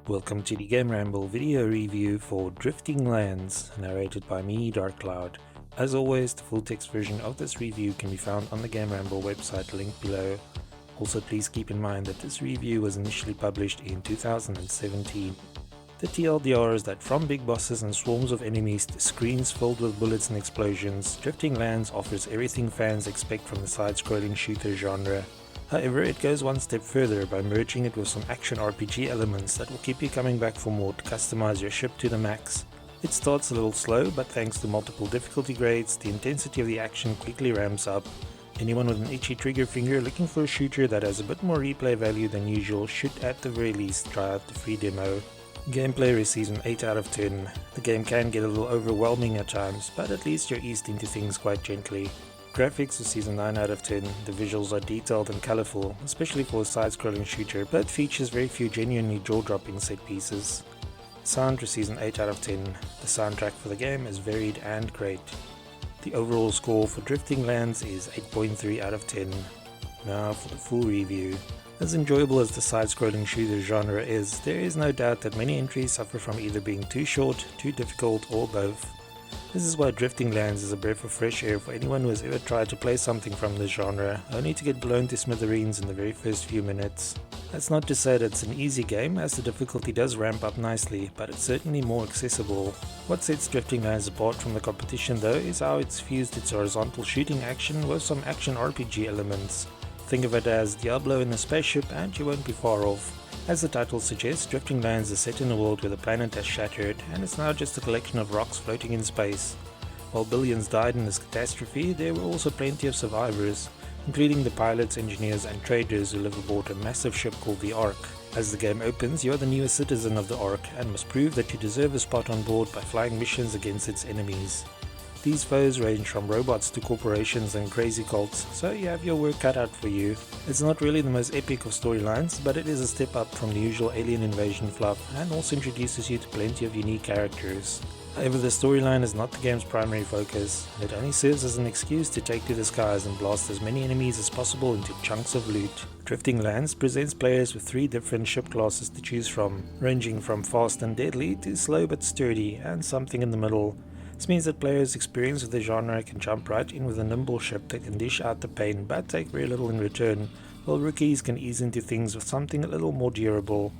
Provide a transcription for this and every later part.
Welcome to the GameRamble video review for Drifting Lands, narrated by me, Dark Cloud. As always, the full text version of this review can be found on the GameRamble website linked below. Also, please keep in mind that this review was initially published in 2017. The TLDR is that from big bosses and swarms of enemies to screens filled with bullets and explosions, Drifting Lands offers everything fans expect from the side-scrolling shooter genre. However, it goes one step further by merging it with some action RPG elements that will keep you coming back for more to customize your ship to the max. It starts a little slow, but thanks to multiple difficulty grades, the intensity of the action quickly ramps up. Anyone with an itchy trigger finger looking for a shooter that has a bit more replay value than usual should at the very least try out the free demo. Gameplay receives an 8 out of 10. The game can get a little overwhelming at times, but at least you're eased into things quite gently. Graphics receives a 9 out of 10. The visuals are detailed and colourful, especially for a side-scrolling shooter, but features very few genuinely jaw-dropping set pieces. Sound receives an 8 out of 10. The soundtrack for the game is varied and great. The overall score for Drifting Lands is 8.3 out of 10. Now for the full review. As enjoyable as the side-scrolling shooter genre is, there is no doubt that many entries suffer from either being too short, too difficult, or both. This is why Drifting Lands is a breath of fresh air for anyone who has ever tried to play something from this genre, only to get blown to smithereens in the very first few minutes. That's not to say that it's an easy game, as the difficulty does ramp up nicely, but it's certainly more accessible. What sets Drifting Lands apart from the competition though is how it's fused its horizontal shooting action with some action RPG elements. Think of it as Diablo in a spaceship and you won't be far off. As the title suggests, Drifting Lands is set in a world where the planet has shattered and it's now just a collection of rocks floating in space. While billions died in this catastrophe, there were also plenty of survivors, including the pilots, engineers and traders who live aboard a massive ship called the Ark. As the game opens, you are the newest citizen of the Ark and must prove that you deserve a spot on board by flying missions against its enemies. These foes range from robots to corporations and crazy cults, so you have your work cut out for you. It's not really the most epic of storylines, but it is a step up from the usual alien invasion fluff and also introduces you to plenty of unique characters. However, the storyline is not the game's primary focus, and it only serves as an excuse to take to the skies and blast as many enemies as possible into chunks of loot. Drifting Lands presents players with 3 different ship classes to choose from, ranging from fast and deadly to slow but sturdy and something in the middle. This means that players experienced with the genre can jump right in with a nimble ship that can dish out the pain but take very little in return, while rookies can ease into things with something a little more durable.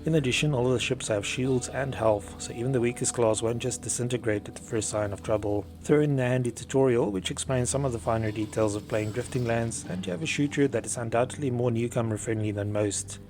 In addition, all of the ships have shields and health, so even the weakest class won't just disintegrate at the first sign of trouble. Throw in a handy tutorial which explains some of the finer details of playing Drifting Lands, and you have a shooter that is undoubtedly more newcomer friendly than most.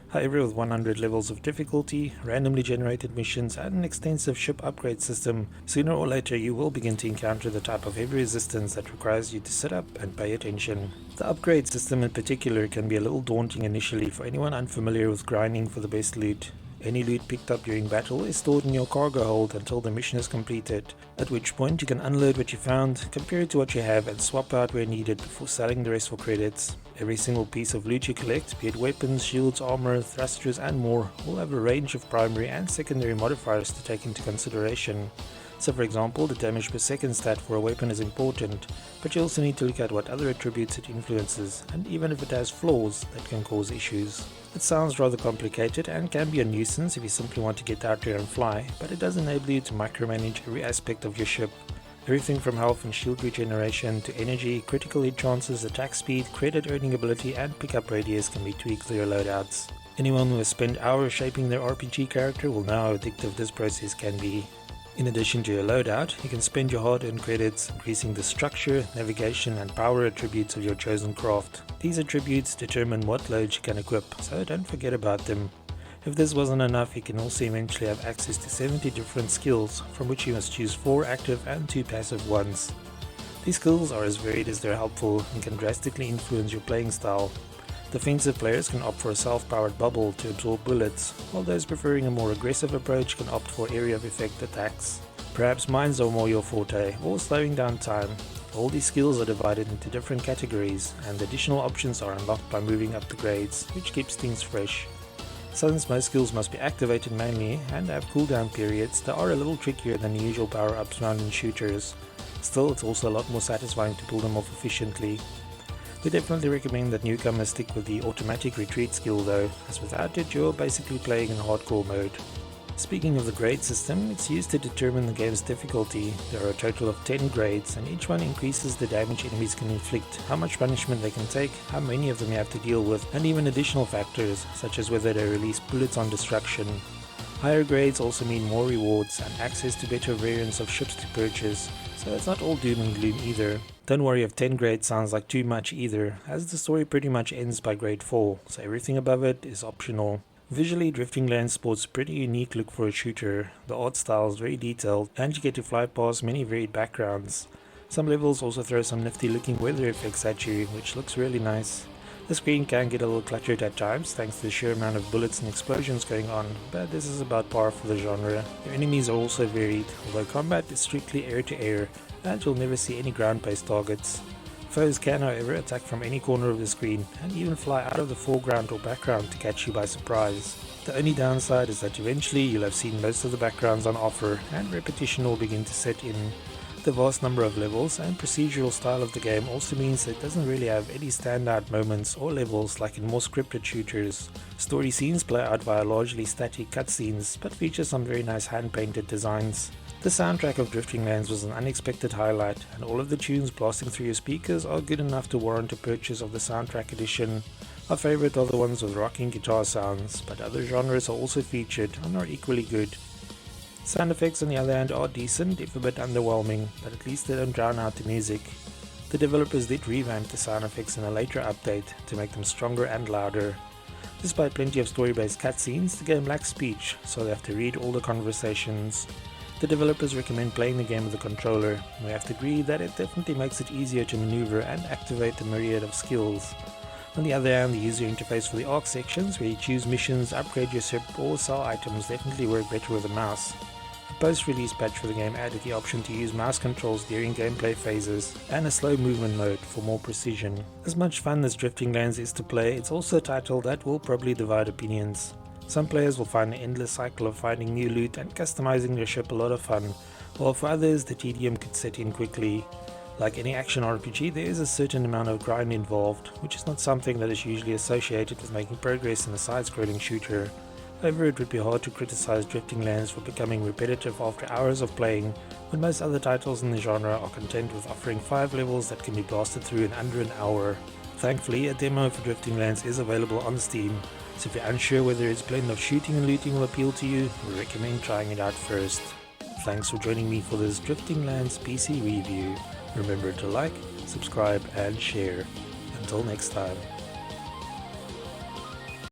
However, with 100 levels of difficulty, randomly generated missions and an extensive ship upgrade system, sooner or later you will begin to encounter the type of heavy resistance that requires you to sit up and pay attention. The upgrade system in particular can be a little daunting initially for anyone unfamiliar with grinding for the best loot. Any loot picked up during battle is stored in your cargo hold until the mission is completed, at which point you can unload what you found, compare it to what you have and swap out where needed before selling the rest for credits. Every single piece of loot you collect, be it weapons, shields, armor, thrusters and more, will have a range of primary and secondary modifiers to take into consideration. So for example, the damage per second stat for a weapon is important, but you also need to look at what other attributes it influences, and even if it has flaws, that can cause issues. It sounds rather complicated and can be a nuisance if you simply want to get out there and fly, but it does enable you to micromanage every aspect of your ship. Everything from health and shield regeneration to energy, critical hit chances, attack speed, credit earning ability and pickup radius can be tweaked for your loadouts. Anyone who has spent hours shaping their RPG character will know how addictive this process can be. In addition to your loadout, you can spend your hard-earned credits increasing the structure, navigation and power attributes of your chosen craft. These attributes determine what loads you can equip, so don't forget about them. If this wasn't enough, you can also eventually have access to 70 different skills, from which you must choose 4 active and 2 passive ones. These skills are as varied as they're helpful and can drastically influence your playing style. Defensive players can opt for a self-powered bubble to absorb bullets, while those preferring a more aggressive approach can opt for area of effect attacks. Perhaps mines are more your forte, or slowing down time. All these skills are divided into different categories, and additional options are unlocked by moving up the grades, which keeps things fresh. Since most skills must be activated manually and have cooldown periods, they are a little trickier than the usual power-ups found in shooters. Still, it's also a lot more satisfying to pull them off efficiently. We definitely recommend that newcomers stick with the automatic retreat skill though, as without it you're basically playing in hardcore mode. Speaking of the grade system, it's used to determine the game's difficulty. There are a total of 10 grades, and each one increases the damage enemies can inflict, how much punishment they can take, how many of them you have to deal with, and even additional factors, such as whether they release bullets on destruction. Higher grades also mean more rewards and access to better variants of ships to purchase, so it's not all doom and gloom either. Don't worry if 10 grades sounds like too much either, as the story pretty much ends by grade 4, so everything above it is optional. Visually, Drifting Lands sports a pretty unique look for a shooter. The art style is very detailed, and you get to fly past many varied backgrounds. Some levels also throw some nifty looking weather effects at you, which looks really nice. The screen can get a little cluttered at times thanks to the sheer amount of bullets and explosions going on, but this is about par for the genre. Your enemies are also varied, although combat is strictly air to air, and you'll never see any ground-based targets. Foes can however attack from any corner of the screen, and even fly out of the foreground or background to catch you by surprise. The only downside is that eventually you'll have seen most of the backgrounds on offer, and repetition will begin to set in. The vast number of levels and procedural style of the game also means that it doesn't really have any standout moments or levels like in more scripted shooters. Story scenes play out via largely static cutscenes, but feature some very nice hand-painted designs. The soundtrack of Drifting Lands was an unexpected highlight, and all of the tunes blasting through your speakers are good enough to warrant a purchase of the soundtrack edition. Our favourite are the ones with rocking guitar sounds, but other genres are also featured and are equally good. Sound effects on the other hand are decent, if a bit underwhelming, but at least they don't drown out the music. The developers did revamp the sound effects in a later update to make them stronger and louder. Despite plenty of story-based cutscenes, the game lacks speech, so they have to read all the conversations. The developers recommend playing the game with a controller, and we have to agree that it definitely makes it easier to maneuver and activate the myriad of skills. On the other hand, the user interface for the ARC sections, where you choose missions, upgrade your ship or sell items, definitely work better with a mouse. A post-release patch for the game added the option to use mouse controls during gameplay phases, and a slow movement mode for more precision. As much fun as Drifting Lands is to play, it's also a title that will probably divide opinions. Some players will find the endless cycle of finding new loot and customizing their ship a lot of fun, while for others the tedium could set in quickly. Like any action RPG, there is a certain amount of grind involved, which is not something that is usually associated with making progress in a side-scrolling shooter. However, it would be hard to criticize Drifting Lands for becoming repetitive after hours of playing, when most other titles in the genre are content with offering 5 levels that can be blasted through in under an hour. Thankfully, a demo for Drifting Lands is available on Steam, so if you're unsure whether its blend of shooting and looting will appeal to you, we recommend trying it out first. Thanks for joining me for this Drifting Lands PC review. Remember to like, subscribe and share. Until next time.